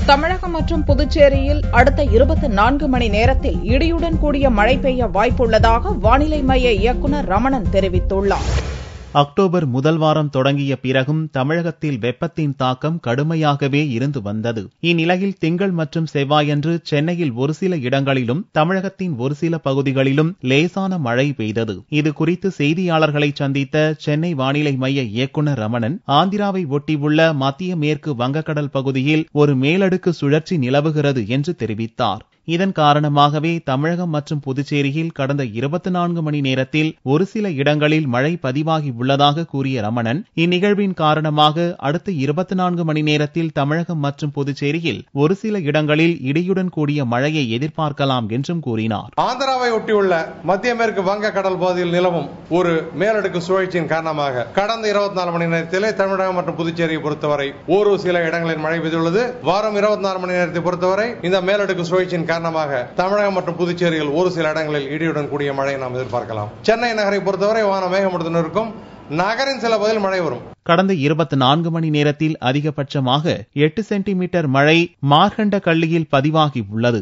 தமிழகம் மற்றும் புதுச்சேரியில் அடுத்த 24 மணி நேரத்தில் இடியுடன் கூடிய மழை பெய்ய வாய்ப்புள்ளதாக வானிலை மைய இயக்குநர் ரமணன் தெரிவித்துள்ளார். அக்டோபர் முதல் வாரம் தொடங்கிய பிறகும் தமிழகத்தில் வெப்பத்தின் தாக்கம் கடுமையாகவே இருந்து வந்தது. இந்நிலையில் திங்கள் மற்றும் செவ்வாயன்று சென்னையில் ஒரு சில இடங்களிலும் தமிழகத்தின் ஒரு சில பகுதிகளிலும் லேசான மழை பெய்தது. இதுகுறித்து செய்தியாளர்களை சந்தித்த சென்னை வானிலை மைய இயக்குநர் ரமணன், ஆந்திராவை ஒட்டியுள்ள மத்திய மேற்கு வங்கக்கடல் பகுதியில் ஒரு மேலடுக்கு சுழற்சி நிலவுகிறது என்று தெரிவித்தார். இதன் காரணமாகவே தமிழகம் மற்றும் புதுச்சேரியில் கடந்த 24 மணி நேரத்தில் ஒரு சில இடங்களில் மழை பதிவாகி உள்ளதாக கூறிய ரமணன், இந்நிகழ்வின் காரணமாக அடுத்த 24 மணி நேரத்தில் தமிழகம் மற்றும் புதுச்சேரியில் ஒரு சில இடங்களில் இடியுடன் கூடிய மழையை எதிர்பார்க்கலாம் என்றும் கூறினார். ஆந்திராவை ஒட்டியுள்ள மத்திய மேற்கு வங்க கடல் பகுதியில் நிலவும் ஒரு மேலடுக்கு சுழற்சியின் காரணமாக கடந்த 24 மணி நேரத்திலே தமிழகம் மற்றும் புதுச்சேரியை பொறுத்தவரை ஒரு சில இடங்களில் மழை பெய்துள்ளது. வாரம் 24 மணி நேரத்தை பொறுத்தவரை இந்த மேலடுக்கு சுழற்சியின் காரணமாக தமிழகம் மற்றும் புதுச்சேரியில் ஒரு சில இடங்களில் இடியுடன் கூடிய மழையை நாம் எதிர்பார்க்கலாம். சென்னை நகரை பொறுத்தவரை வானம் மேகமூட்டத்துடன் இருக்கும். நகரின் சில பகுதியில் மழை வரும். கடந்த 24 மணி நேரத்தில் அதிகபட்சமாக 8 சென்டிமீட்டர் மழை மார்கண்ட கள்ளியில் பதிவாகி உள்ளது.